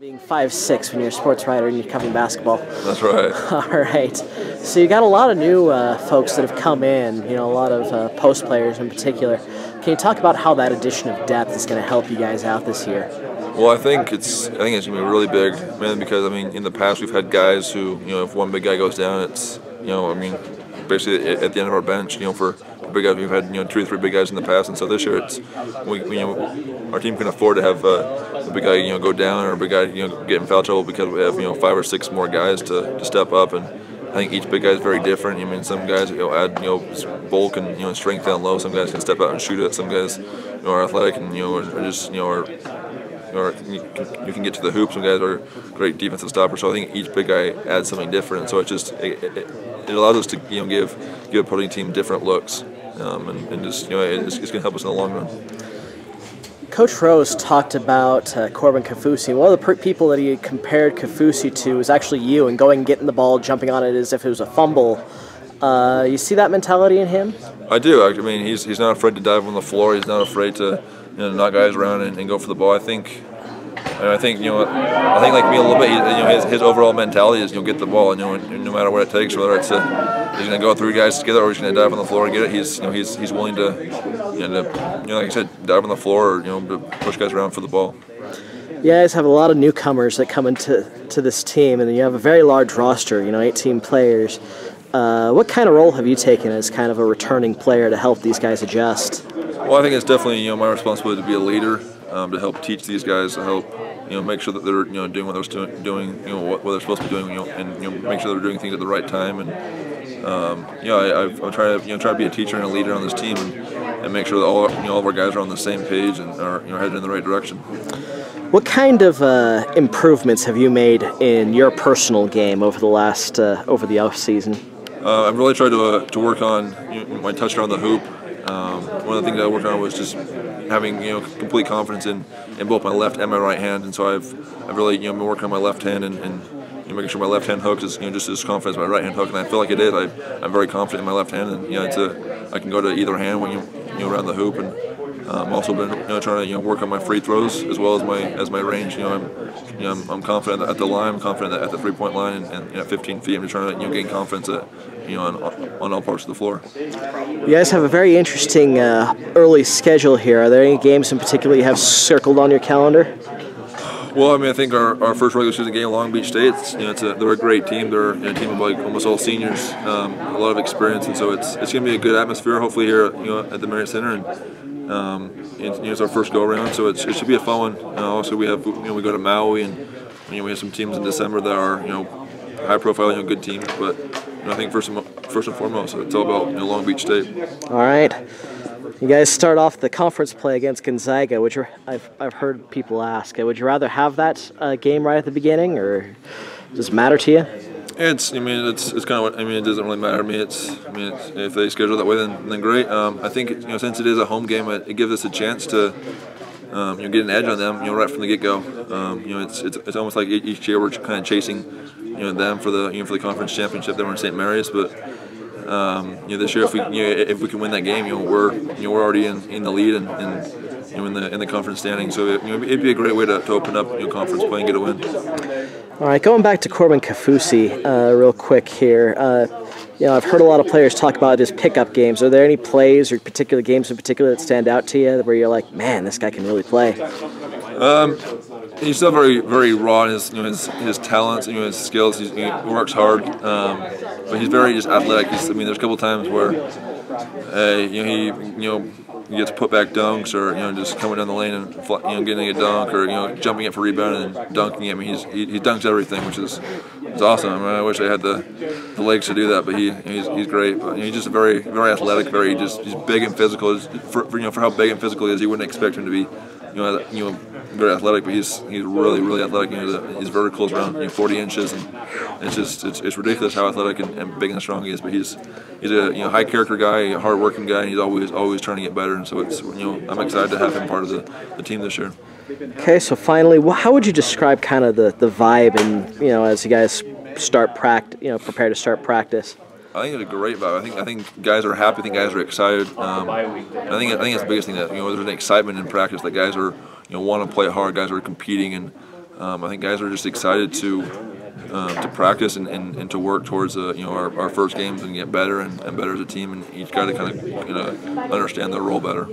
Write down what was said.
Being 5'6" when you're a sports writer and you're covering basketball. That's right. All right. So you got a lot of new folks that have come in, a lot of post players in particular. Can you talk about how that addition of depth is going to help you guys out this year? Well, I think it's going to be really big, mainly because in the past we've had guys who if one big guy goes down, it's basically at the end of our bench, for big guys we've had 2 or 3 big guys in the past, and so this year it's our team can afford to have a big guy go down or a big guy get in foul trouble because we have 5 or 6 more guys to step up, and I think each big guy is very different. Some guys add bulk and strength down low. Some guys can step out and shoot it. Some guys are athletic and are just or you can get to the hoop. Some guys are great defensive stoppers. So I think each big guy adds something different. And so it allows us to give a opposing team different looks, and just it's going to help us in the long run. Coach Rose talked about Corbin Kaufusi. One of the people that he compared Kaufusi to was actually you, and going and getting the ball, jumping on it as if it was a fumble. You see that mentality in him? I do. He's not afraid to dive on the floor. He's not afraid to knock guys around and go for the ball. I think like me a little bit. His overall mentality is get the ball, and no matter what it takes, whether it's he's going to go 3 guys together or he's going to dive on the floor and get it. He's willing to like I said, dive on the floor or push guys around for the ball. You guys have a lot of newcomers that come into this team, and you have a very large roster. 18 players. What kind of role have you taken as kind of a returning player to help these guys adjust? Well, I think it's definitely my responsibility to be a leader, to help teach these guys, to help make sure that they're doing what they're doing, what they're supposed to be doing, and make sure they're doing things at the right time. And I'm trying to be a teacher and a leader on this team, and make sure that all of our guys are on the same page and are headed in the right direction. What kind of improvements have you made in your personal game over the last over the off season? I've really tried to work on my touch around the hoop. One of the things I worked on was just having complete confidence in both my left and my right hand, and so I've really been working on my left hand and making sure my left hand hook is just as confident as my right hand hook, and I feel like it is. I'm very confident in my left hand, and I can go to either hand when around the hoop, and I've also been trying to work on my free throws as well as my range. I'm confident at the line, I'm confident at the 3-point line, and at 15 feet, I'm just trying to gain confidence on all parts of the floor. You guys have a very interesting early schedule here. Are there any games in particular you have circled on your calendar? Well, I think our first regular season game, Long Beach State, they're a great team. They're a team of almost all seniors, a lot of experience, and so it's going to be a good atmosphere. Hopefully here, at the Marriott Center, and it's our first go around, so it should be a fun one. Also, we go to Maui, and we have some teams in December that are high profile, good teams. But I think first and foremost, it's all about Long Beach State. All right. You guys start off the conference play against Gonzaga, which I've heard people ask. Would you rather have that game right at the beginning, or does it matter to you? It's kind of what it doesn't really matter to me. If they schedule that way, then great. I think since it is a home game, it gives us a chance to get an edge on them right from the get-go. It's almost like each year we're kind of chasing them for the conference championship. They were in St. Mary's, but this year if we can win that game, we're already in the lead and in the conference standing. So it'd be a great way to open up conference play and get a win. All right, going back to Corbin Kaufusi real quick here. I've heard a lot of players talk about his pickup games. Are there any plays or particular games in particular that stand out to you where you're like, man, this guy can really play? He's still very, very raw in his talents, his skills. He works hard, but he's very just athletic. There's a couple of times where he gets put back dunks, or just coming down the lane and getting a dunk, or jumping it for rebound and dunking. He dunks everything, which is awesome. I wish I had the legs to do that, but he's great. But he's just very, very athletic, he's big and physical. For how big and physical he is, you wouldn't expect him to be very athletic, but he's really, really athletic. His vertical is around 40 inches, and it's ridiculous how athletic and big and strong he is. But he's a high character guy, a hard working guy, and he's always trying to get better. And so I'm excited to have him part of the team this year. Okay, so finally, how would you describe kind of the vibe and as you guys start prepare to start practice? I think it's a great vibe. I think guys are happy. I think guys are excited. I think it's the biggest thing that there's an excitement in practice that guys are want to play hard. Guys are competing, and I think guys are just excited to practice and to work towards our first games and get better and better as a team, and each guy to kind of understand their role better.